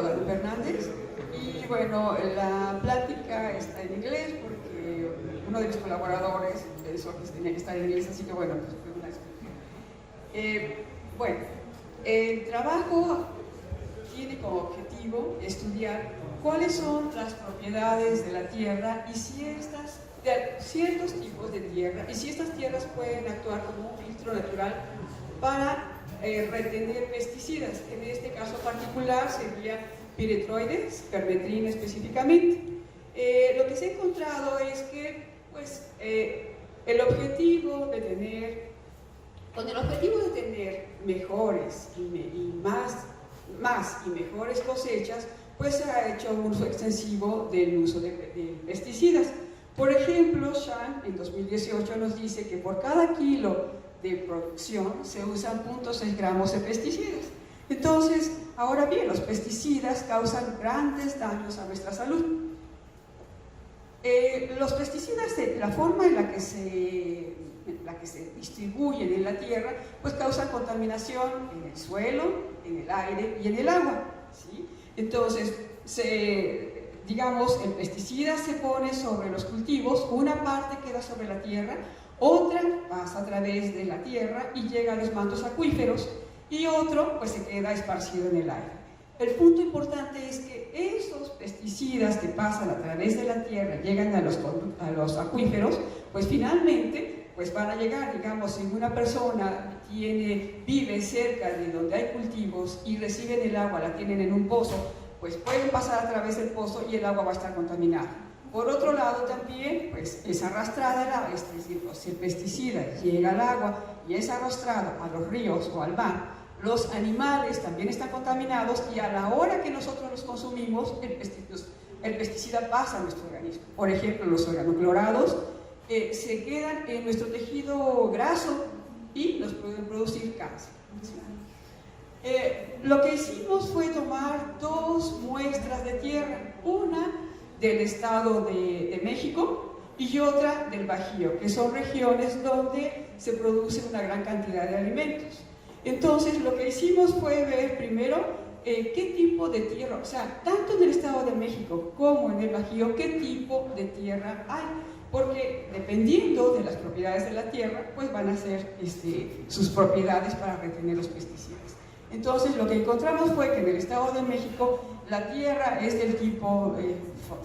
Guadalupe Hernández y bueno, la plática está en inglés porque uno de mis colaboradores pensó que tenía que estar en inglés, así que bueno, pues fue una explicación. Bueno, el trabajo tiene como objetivo estudiar cuáles son las propiedades de la tierra y si de ciertos tipos de tierra y si estas tierras pueden actuar como un filtro natural para retener pesticidas. En este caso particular sería piretroides, permetrina específicamente. Lo que se ha encontrado es que pues, con el objetivo de tener mejores y más y mejores cosechas, pues se ha hecho un uso extensivo del uso de pesticidas. Por ejemplo, Shan en 2018 nos dice que por cada kilo de producción se usan 0.6 gramos de pesticidas. Entonces, ahora bien, los pesticidas causan grandes daños a nuestra salud. Los pesticidas, la forma en la que se distribuyen en la tierra, pues causan contaminación en el suelo, en el aire y en el agua, ¿sí? Entonces, digamos, el pesticida se pone sobre los cultivos, una parte queda sobre la tierra, otra pasa a través de la tierra y llega a los mantos acuíferos y otro pues se queda esparcido en el aire. El punto importante es que esos pesticidas que pasan a través de la tierra, llegan a los acuíferos, pues finalmente pues van a llegar, digamos, si una persona vive cerca de donde hay cultivos y reciben el agua, la tienen en un pozo, pues pueden pasar a través del pozo y el agua va a estar contaminada. Por otro lado también, pues es arrastrada el agua, es decir, si el pesticida llega al agua y es arrastrado a los ríos o al mar, los animales también están contaminados y a la hora que nosotros los consumimos, el pesticida pasa a nuestro organismo. Por ejemplo, los organoclorados se quedan en nuestro tejido graso y nos pueden producir cáncer. Lo que hicimos fue tomar 2 muestras de tierra, una del estado de México y otra del Bajío, que son regiones donde se produce una gran cantidad de alimentos. Entonces, lo que hicimos fue ver primero qué tipo de tierra, o sea, tanto en el estado de México como en el Bajío, qué tipo de tierra hay, porque dependiendo de las propiedades de la tierra, pues van a ser sus propiedades para retener los pesticidas. Entonces, lo que encontramos fue que en el estado de México la tierra es del tipo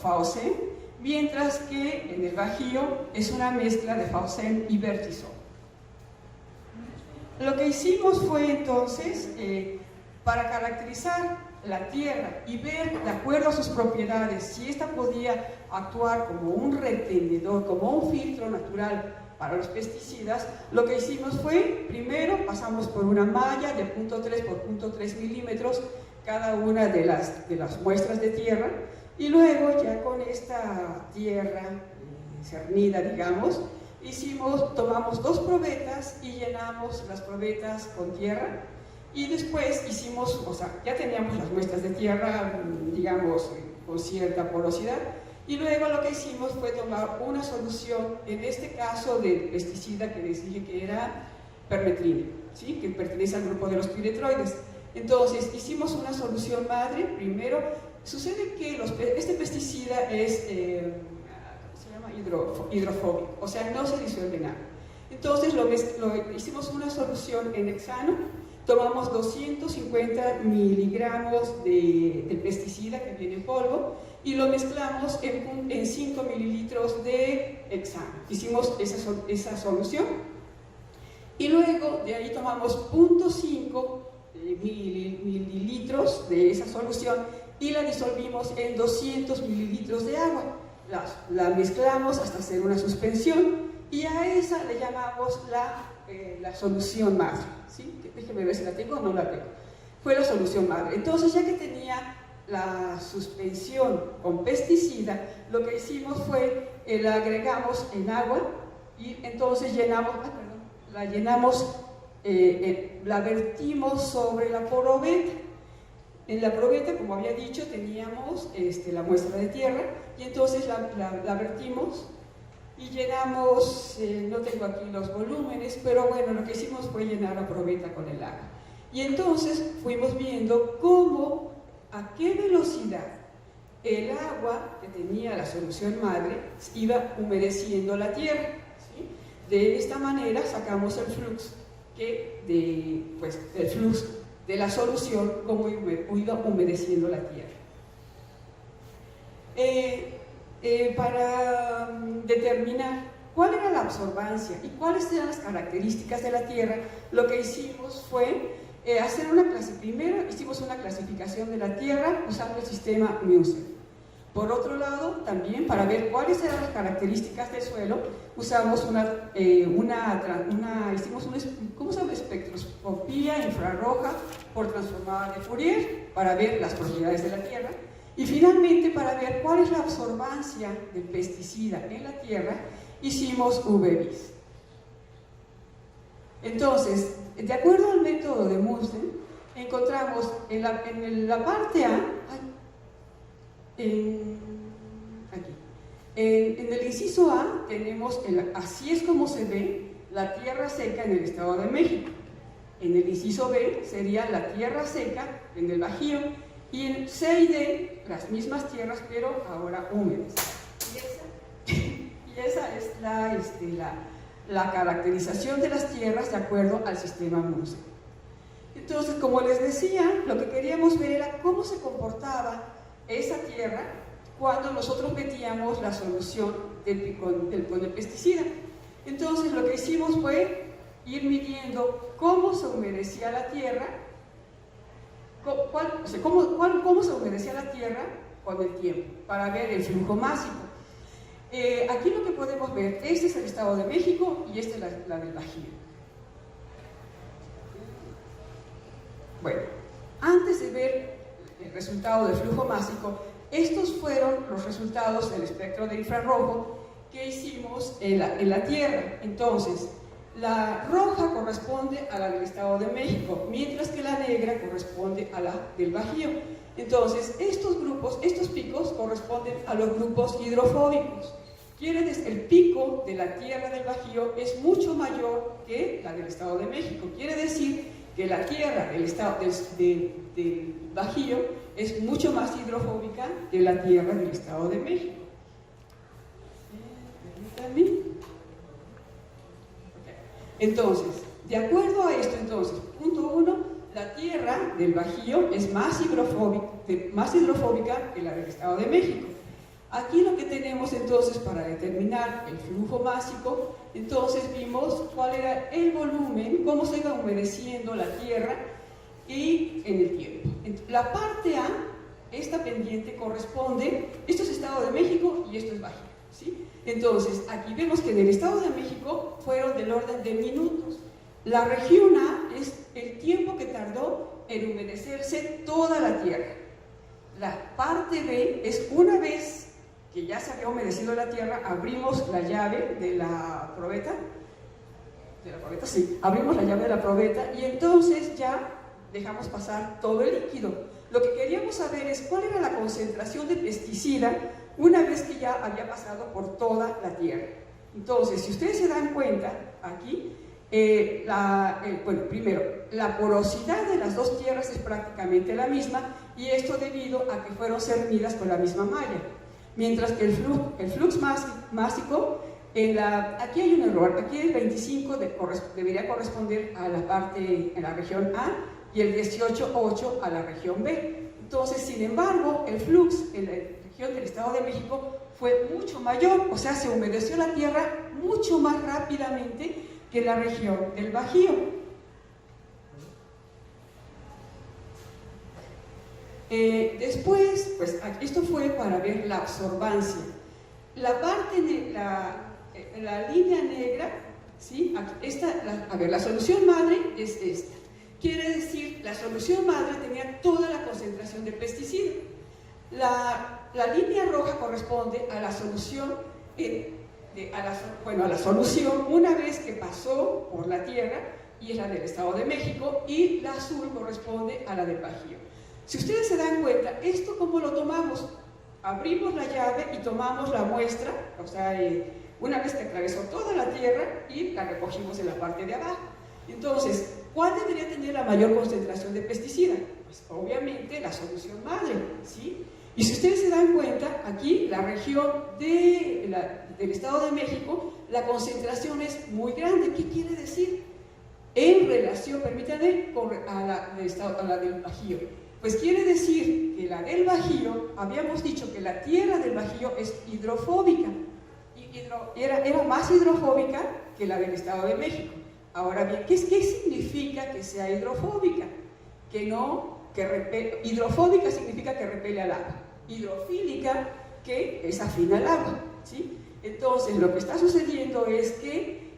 Faocén, mientras que en el Bajío es una mezcla de Faocén y Vertisol. Lo que hicimos fue entonces, para caracterizar la tierra y ver, de acuerdo a sus propiedades, si ésta podía actuar como un retenedor, como un filtro natural para los pesticidas, lo que hicimos fue, primero pasamos por una malla de 0.3 por 0.3 milímetros cada una de las muestras de tierra, y luego ya con esta tierra cernida, digamos, tomamos 2 probetas y llenamos las probetas con tierra, y después hicimos, o sea, ya teníamos las muestras de tierra, digamos, con cierta porosidad, y luego lo que hicimos fue tomar una solución, en este caso del pesticida que les dije que era permetrina, ¿sí? Que pertenece al grupo de los piretroides. Entonces, hicimos una solución madre. Primero, sucede que este pesticida es hidrofóbico, o sea, no se disuelve en agua. Entonces, hicimos una solución en hexano, tomamos 250 miligramos del pesticida que viene en polvo y lo mezclamos en 5 mililitros de hexano. Hicimos esa solución y luego de ahí tomamos 0.5 mililitros de esa solución y la disolvimos en 200 mililitros de agua. La mezclamos hasta hacer una suspensión y a esa le llamamos la solución madre, ¿sí? Déjenme ver si la tengo o no la tengo. Fue la solución madre. Entonces, ya que tenía la suspensión con pesticida, lo que hicimos fue la agregamos en agua y entonces la vertimos sobre la probeta. En la probeta, como había dicho, teníamos la muestra de tierra y entonces la vertimos y llenamos, no tengo aquí los volúmenes, pero bueno, lo que hicimos fue llenar la probeta con el agua. Y entonces fuimos viendo cómo a qué velocidad el agua que tenía la solución madre iba humedeciendo la tierra, ¿sí? De esta manera sacamos el flux el flux de la solución, cómo iba humedeciendo la tierra. Para determinar cuál era la absorbancia y cuáles eran las características de la tierra, lo que hicimos fue hacer primero hicimos una clasificación de la tierra usando el sistema Musen. Por otro lado, también para ver cuáles eran las características del suelo, usamos hicimos una espectroscopía infrarroja por transformada de Fourier para ver las propiedades de la tierra. Y finalmente, para ver cuál es la absorbancia del pesticida en la tierra, hicimos UV-Vis. Entonces, de acuerdo al método de Musen, encontramos en la parte A, en el inciso A tenemos, así es como se ve la tierra seca en el Estado de México. En el inciso B sería la tierra seca en el Bajío, y en C y D las mismas tierras, pero ahora húmedas. Y esa es la caracterización de las tierras de acuerdo al sistema Musen. Entonces, como les decía, lo que queríamos ver era cómo se comportaba esa tierra cuando nosotros metíamos la solución con el pesticida. Entonces, lo que hicimos fue ir midiendo cómo se humedecía la tierra, cómo se humedecía la tierra con el tiempo, para ver el flujo másico. Aquí lo que podemos ver, este es el Estado de México y esta es la del Bajío. Bueno, antes de ver el resultado del flujo másico, estos fueron los resultados del espectro de infrarrojo que hicimos en la Tierra. Entonces, la roja corresponde a la del Estado de México, mientras que la negra corresponde a la del Bajío. Entonces, estos picos corresponden a los grupos hidrofóbicos. Quiere decir, el pico de la tierra del Bajío es mucho mayor que la del Estado de México. Quiere decir que la tierra del Bajío es mucho más hidrofóbica que la tierra del Estado de México. Entonces, de acuerdo a esto, punto 1, la tierra del Bajío es más hidrofóbica que la del Estado de México. Aquí lo que tenemos entonces para determinar el flujo másico, entonces vimos cuál era el volumen, cómo se iba humedeciendo la tierra y en el tiempo. La parte A, esta pendiente corresponde, esto es Estado de México y esto es Bajío, ¿sí? Entonces, aquí vemos que en el Estado de México fueron del orden de minutos. La región A es el tiempo que tardó en humedecerse toda la tierra. La parte B es una vez que ya se había humedecido la tierra, abrimos la llave de la probeta, abrimos la llave de la probeta y entonces ya dejamos pasar todo el líquido. Lo que queríamos saber es cuál era la concentración de pesticida una vez que ya había pasado por toda la tierra. Entonces, si ustedes se dan cuenta, aquí, primero, la porosidad de las dos tierras es prácticamente la misma, y esto debido a que fueron cernidas con la misma malla. Mientras que el flux másico, aquí hay un error, aquí el 25 debería corresponder a la región A y el 18,8 a la región B. Entonces, sin embargo, el flux en la región del Estado de México fue mucho mayor, o sea, se humedeció la tierra mucho más rápidamente que la región del Bajío. Después, pues esto fue para ver la absorbancia. La línea negra, ¿sí? La solución madre es esta. Quiere decir, la solución madre tenía toda la concentración de pesticida. La línea roja corresponde a la solución, a la solución una vez que pasó por la tierra, y es la del Estado de México, y la azul corresponde a la del Bajío. Si ustedes se dan cuenta, ¿esto cómo lo tomamos? Abrimos la llave y tomamos la muestra, o sea, una vez que atravesó toda la tierra, y la recogimos en la parte de abajo. Entonces, ¿cuál debería tener la mayor concentración de pesticida? Pues obviamente la solución madre, ¿sí? Y si ustedes se dan cuenta, aquí la región del Estado de México, la concentración es muy grande. ¿Qué quiere decir? En relación, permítanme, a la del Bajío. Pues quiere decir que la del Bajío, habíamos dicho que la tierra del Bajío es hidrofóbica, era más hidrofóbica que la del Estado de México. Ahora bien, ¿qué significa que sea hidrofóbica? Hidrofóbica significa que repele al agua, hidrofílica que es afín al agua, ¿sí? Entonces, lo que está sucediendo es que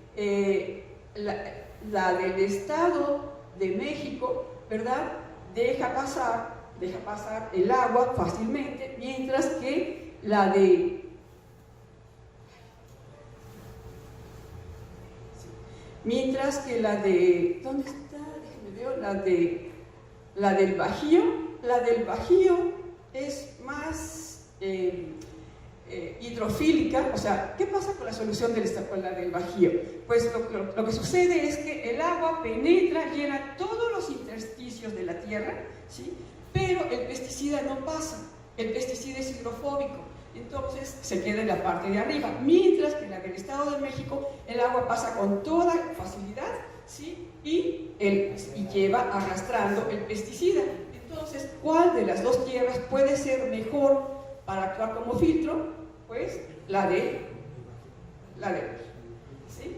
la del Estado de México, ¿verdad?, deja pasar el agua fácilmente, mientras que la de ¿dónde está? Déjenme ver, la del Bajío es más hidrofílica. O sea, ¿qué pasa con la solución con la del Bajío? Pues lo que sucede es que el agua penetra, llena todos los intersticios de la tierra, ¿sí? Pero el pesticida no pasa, el pesticida es hidrofóbico. Entonces se queda en la parte de arriba, mientras que en la del Estado de México el agua pasa con toda facilidad, ¿sí? y lleva arrastrando el pesticida. Entonces, ¿cuál de las dos tierras puede ser mejor para actuar como filtro? Pues la de ¿sí?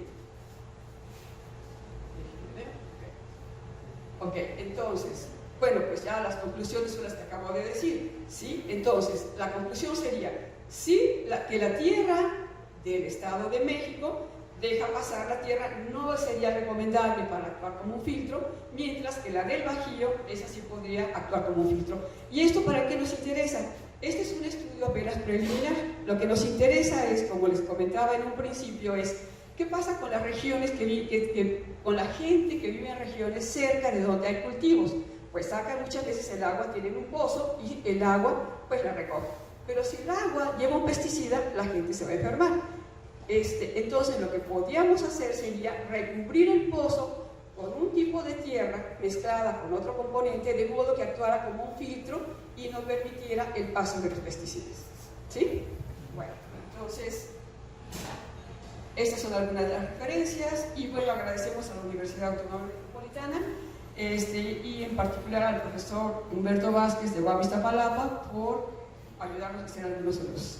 Ok, entonces, bueno, pues ya las conclusiones son las que acabo de decir, ¿sí? Entonces, la conclusión sería, sí, que la tierra del Estado de México deja pasar la tierra, no sería recomendable para actuar como un filtro, mientras que la del Bajío, esa sí podría actuar como un filtro. ¿Y esto para qué nos interesa? Este es un estudio apenas preliminar. Lo que nos interesa es, como les comentaba en un principio, es qué pasa con las regiones con la gente que vive en regiones cerca de donde hay cultivos. Pues sacan muchas veces el agua, tienen un pozo y el agua pues la recogen. Pero si el agua lleva un pesticida, la gente se va a enfermar. Entonces lo que podríamos hacer sería recubrir el pozo con un tipo de tierra mezclada con otro componente, de modo que actuara como un filtro y no permitiera el paso de los pesticidas. ¿Sí? Bueno, entonces estas son algunas de las referencias y bueno, agradecemos a la Universidad Autónoma Metropolitana y en particular al profesor Humberto Vázquez de UAM Iztapalapa por ayudarnos a hacer algunos de los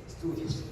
estudios.